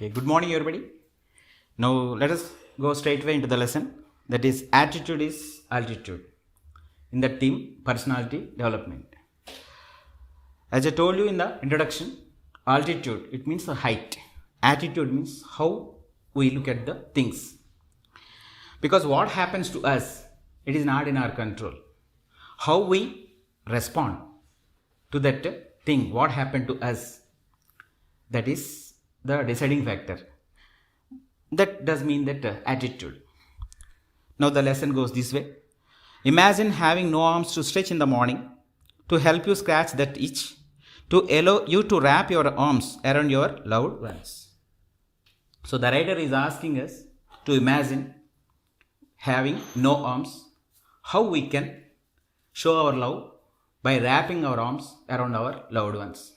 Okay, good morning, everybody. Now, let us go straight away into the lesson. That is, attitude is altitude in the team personality development. As I told you in the introduction, altitude, it means the height. Attitude means how we look at the things. Because what happens to us, it is not in our control. How we respond to that thing, what happened to us, that is the deciding factor. That does mean that attitude. Now the lesson goes this way. Imagine having no arms to stretch in the morning to help you scratch that itch, to allow you to wrap your arms around your loved ones. So the writer is asking us to imagine having no arms, how we can show our love by wrapping our arms around our loved ones.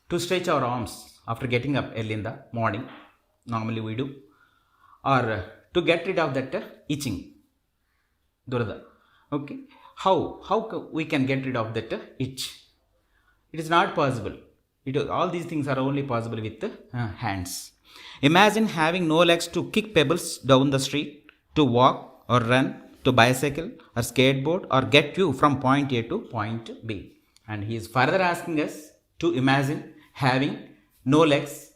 To stretch our arms after getting up early in the morning, normally we do, or to get rid of that itching, durada. Okay, how we can get rid of that itch? It is not possible. All these things are only possible with hands. Imagine having no legs to kick pebbles down the street, to walk or run, to bicycle or skateboard, or get you from point A to point B. And he is further asking us to imagine having no legs.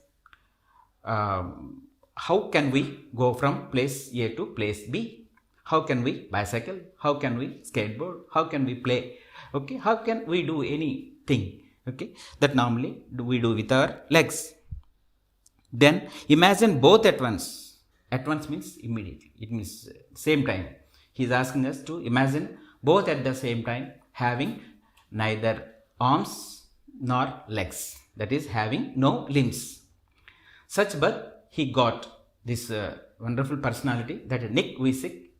How can we go from place A to place B? How can we bicycle? How can we skateboard? How can we play? Okay, how can we do anything? Okay, that normally we do with our legs. Then imagine both at once. At once means immediately. It means same time. He is asking us to imagine both at the same time, having neither arms nor legs. That is, having no limbs. Such but he got this wonderful personality, that Nick Vujicic,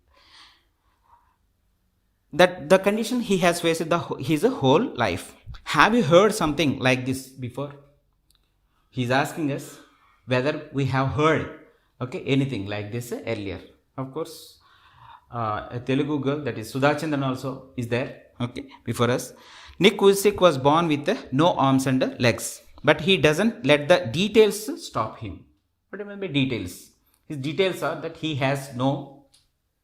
that the condition he has faced his whole life. Have you heard something like this before? He is asking us whether we have heard anything like this earlier. Of course, a Telugu girl, that is Sudha Chandran, also is there before us. Nick Vujicic was born with no arms and legs, but he doesn't let the details stop him. What do you mean by details? His details are that he has no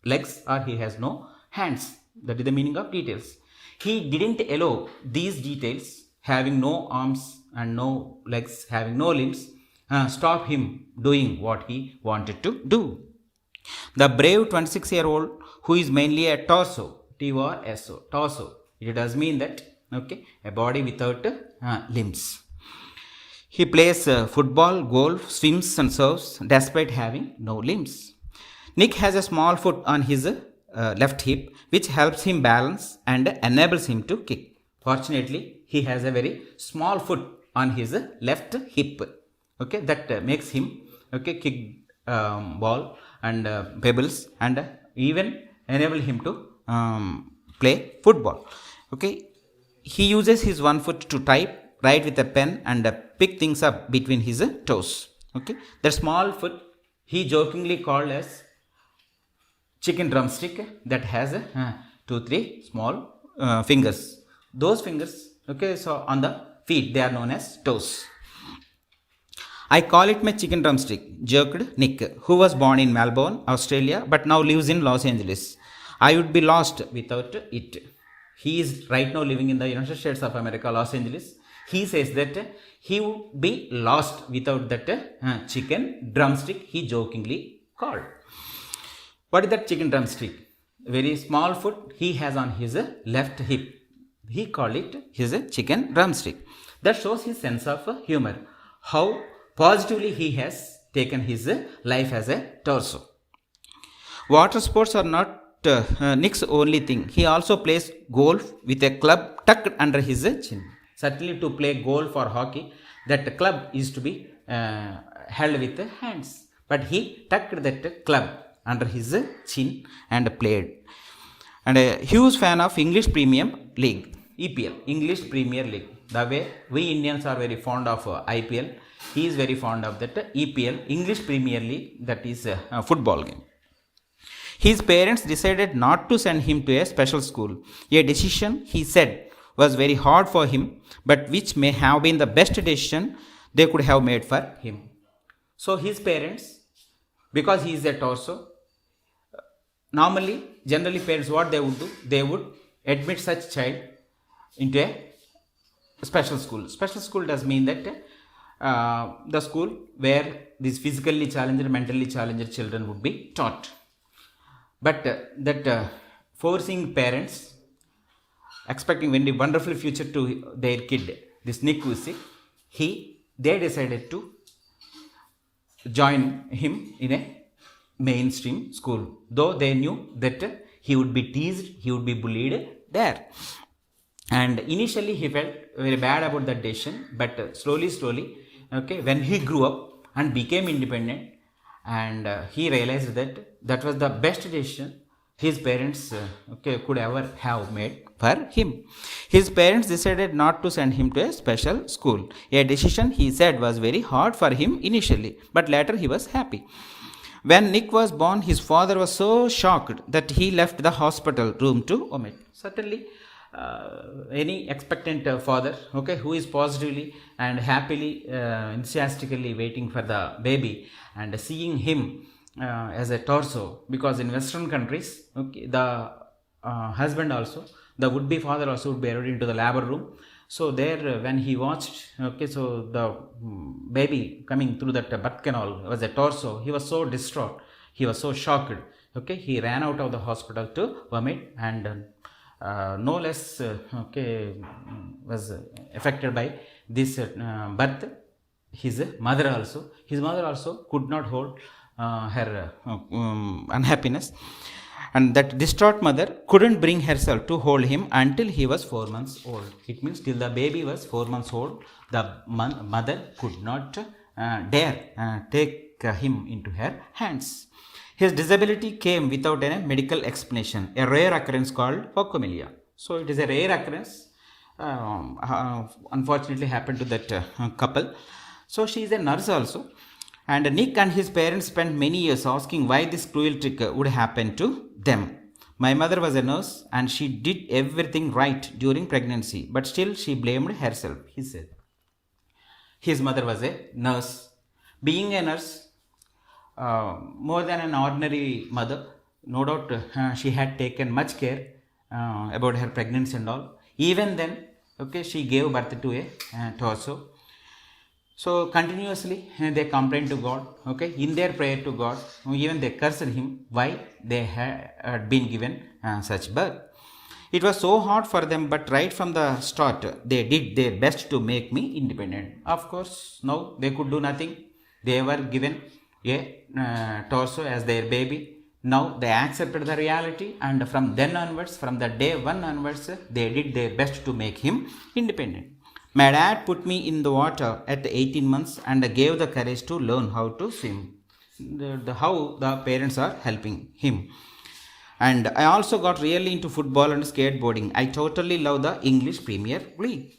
legs or he has no hands. That is the meaning of details. He didn't allow these details, having no arms and no legs, having no limbs, stop him doing what he wanted to do. The brave 26-year-old who is mainly a torso, T-O-R-S-O, torso. It does mean that a body without limbs. He plays football, golf, swims and surfs despite having no limbs. Nick has a small foot on his left hip, which helps him balance and enables him to kick. Fortunately, he has a very small foot on his left hip. That makes him kick ball and pebbles, and even enable him to play football. He uses his one foot to type, write with a pen, and pick things up between his toes. The small foot he jokingly called as chicken drumstick, that has 2-3 small fingers. Those fingers, so on the feet, they are known as toes. I call it my chicken drumstick, joked Nick, who was born in Melbourne, Australia, but now lives in Los Angeles. I would be lost without it. He is right now living in the United States of America, Los Angeles. He says that he would be lost without that chicken drumstick he jokingly called. What is that chicken drumstick? Very small foot he has on his left hip. He called it his chicken drumstick. That shows his sense of humor. How positively he has taken his life as a torso. Water sports are not Nick's only thing. He also plays golf with a club tucked under his chin. Certainly, to play golf or hockey, that club is to be held with hands. But he tucked that club under his chin and played. And a huge fan of English Premium League, EPL, English Premier League. The way we Indians are very fond of IPL, he is very fond of that EPL, English Premier League, that is a football game. His parents decided not to send him to a special school, a decision he said was very hard for him, but which may have been the best decision they could have made for him. So his parents, because he is a torso, generally parents, what they would do, they would admit such child into a special school. Special school does mean that the school where these physically challenged, mentally challenged children would be taught. But that forcing parents, expecting very wonderful future to their kid, this Nick Vujicic, they decided to join him in a mainstream school, though they knew that he would be teased, he would be bullied there. And initially he felt very bad about that decision, but slowly, okay, when he grew up and became independent, and he realized that was the best decision his parents could ever have made for him. His parents decided not to send him to a special school, a decision he said was very hard for him initially, but later he was happy. When Nick was born, his father was so shocked that he left the hospital room to vomit. Certainly, any expectant father, okay, who is positively and happily, enthusiastically waiting for the baby and seeing him as a torso, because in Western countries, okay, the husband also, the would-be father also would be admitted into the labor room. So there, when he watched, okay, so the baby coming through that birth canal was a torso, he was so distraught, he was so shocked, okay, he ran out of the hospital to vomit, and no less, was affected by this birth. His mother also could not hold her unhappiness, and that distraught mother couldn't bring herself to hold him until he was 4 months old. It means till the baby was 4 months old, the mother could not dare take him into her hands. His disability came without any medical explanation, a rare occurrence called phocomelia. So it is a rare occurrence, unfortunately happened to that couple. So she is a nurse also, and Nick and his parents spent many years asking why this cruel trick would happen to them. My mother was a nurse and she did everything right during pregnancy, but still she blamed herself, he said. His mother was a nurse. Being a nurse, more than an ordinary mother, no doubt she had taken much care about her pregnancy and all. Even then, okay, she gave birth to a torso. So continuously they complained to God, okay, in their prayer to God, even they cursed him why they had been given such birth. It was so hard for them, but right from the start they did their best to make me independent. Of course, no, they could do nothing. They were given a torso as their baby. Now they accepted the reality, and from then onwards, from the day one onwards, they did their best to make him independent. My dad put me in the water at 18 months and gave the courage to learn how to swim. How the parents are helping him. And I also got really into football and skateboarding. I totally love the English Premier League.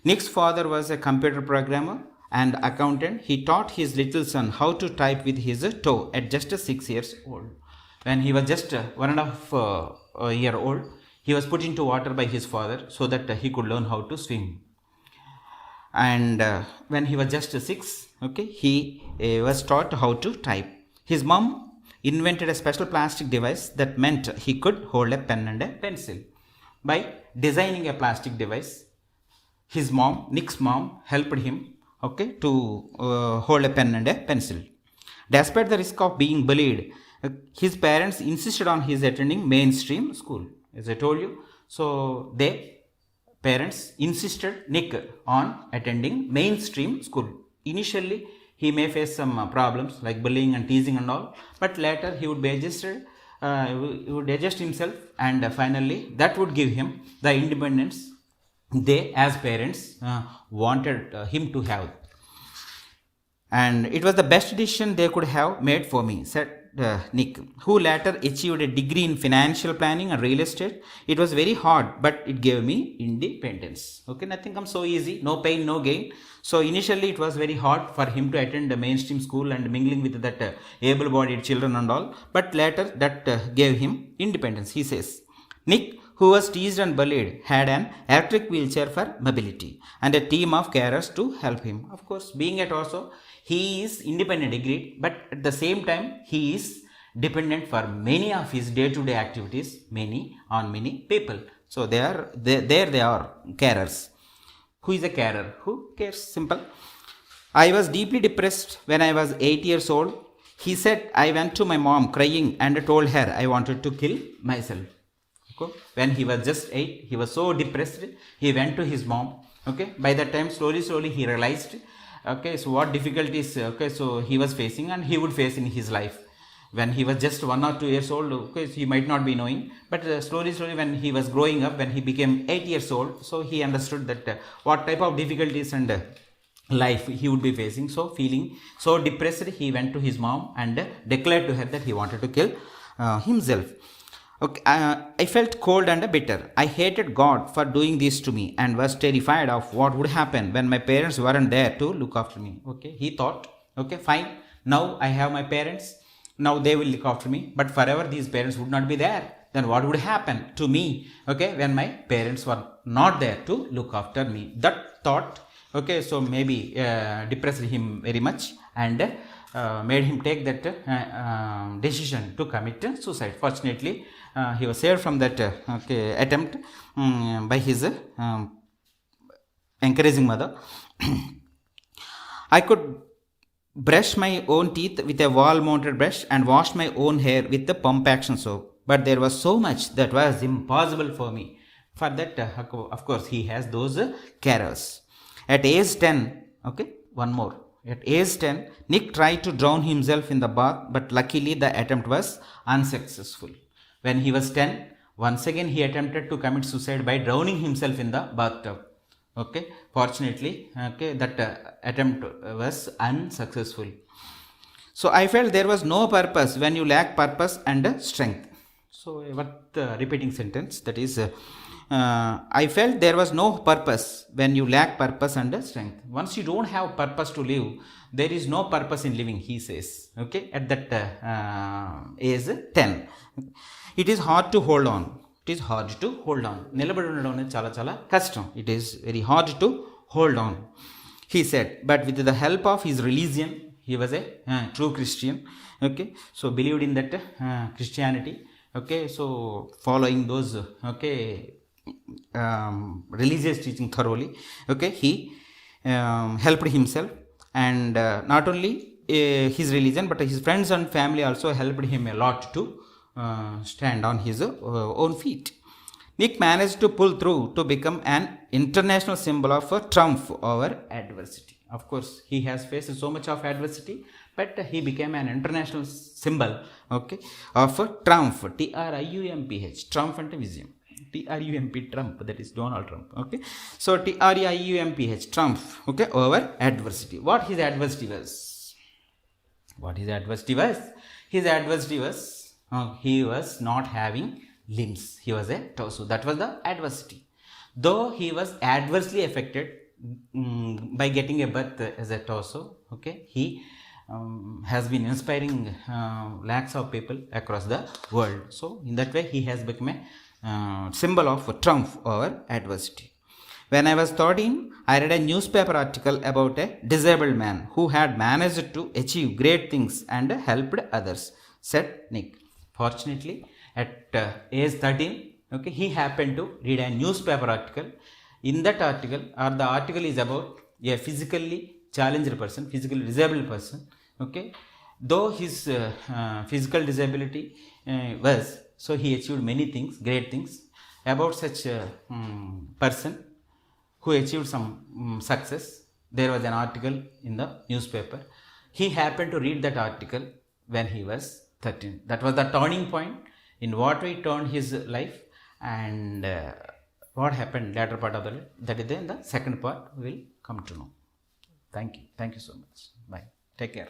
Nick's father was a computer programmer and accountant. He taught his little son how to type with his toe at just 6 years old. When he was just 1.5 year old, he was put into water by his father so that he could learn how to swim. And when he was just 6, okay, he was taught how to type. His mom invented a special plastic device that meant he could hold a pen and a pencil. By designing a plastic device, his mom, Nick's mom, helped him, okay, to hold a pen and a pencil. Despite the risk of being bullied, his parents insisted on his attending mainstream school. As I told you, so parents insisted Nick on attending mainstream school. Initially, he may face some problems like bullying and teasing and all, but later he would be adjusted, he would adjust himself, and finally that would give him the independence they as parents wanted him to have. And it was the best decision they could have made for me, said Nick, who later achieved a degree in financial planning and real estate. It was very hard, but it gave me independence. Okay, nothing comes so easy, no pain, no gain. So initially it was very hard for him to attend a mainstream school and mingling with that able-bodied children and all, but later that gave him independence, he says. Nick, who was teased and bullied, had an electric wheelchair for mobility and a team of carers to help him. Of course, being a torso, he is independent, agreed, but at the same time, he is dependent for many of his day-to-day activities, on many people. So they are carers. Who is a carer? Who cares? Simple. I was deeply depressed when I was 8 years old. He said, I went to my mom crying and told her I wanted to kill myself. Okay. When he was just 8, he was so depressed, he went to his mom. Okay. By that time, slowly he realized, okay, so what difficulties, okay, so he was facing and he would face in his life. When he was just 1 or 2 years old, okay, so he might not be knowing, but slowly when he was growing up, when he became 8 years old, so he understood that what type of difficulties and life he would be facing. So feeling so depressed, he went to his mom and declared to her that he wanted to kill himself. Okay, I felt cold and bitter. I hated God for doing this to me and was terrified of what would happen when my parents weren't there to look after me. Okay, he thought, okay, fine, now I have my parents, now they will look after me, but forever these parents would not be there. Then what would happen to me, okay, when my parents were not there to look after me? That thought, okay, so maybe depressed him very much and made him take that decision to commit suicide. Fortunately, he was saved from that attempt by his encouraging mother. I could brush my own teeth with a wall-mounted brush and wash my own hair with the pump action soap. But there was so much that was impossible for me. For that, of course, he has those carers. At age 10, okay, one more. At age 10, Nick tried to drown himself in the bath, but luckily the attempt was unsuccessful. When he was 10, once again he attempted to commit suicide by drowning himself in the bathtub. Okay, fortunately, okay, that attempt was unsuccessful. So I felt there was no purpose when you lack purpose and strength. So what repeating sentence, that is, I felt there was no purpose when you lack purpose and strength. Once you don't have purpose to live, there is no purpose in living, he says. Okay, at that age 10. It is hard to hold on. It is hard to hold on. నిలబడి ఉండడం అనేది చాలా చాలా కష్టం. It is very hard to hold on, he said. But with the help of his religion, he was a true Christian. Okay, so believed in that Christianity. Okay, so following those religious teaching thoroughly. Okay, he helped himself, and not only his religion, but his friends and family also helped him a lot to stand on his own feet. Nick managed to pull through to become an international symbol of triumph over adversity. Of course, he has faced so much of adversity, but he became an international symbol, okay, of triumph. Triumph. Triumph and vision. Trump, that is Donald Trump. Okay, so triumph, triumph, okay, over adversity. What his adversity was? His adversity was he was not having limbs. He was a torso. That was the adversity. Though he was adversely affected by getting a birth as a torso, okay, he has been inspiring lakhs of people across the world. So in that way, he has become a symbol of triumph over adversity. When I was 13, I read a newspaper article about a disabled man who had managed to achieve great things and helped others, said Nick. Fortunately, at age 13, okay, he happened to read a newspaper article. In that article, or the article is about a physically challenged person, physically disabled person. Okay, though his physical disability was, so he achieved many things, great things. About such a person who achieved some success, there was an article in the newspaper. He happened to read that article when he was 13. That was the turning point in what way turned his life, and what happened later part of the life. That is in the second part we will come to know. Thank you so much. Bye. Take care.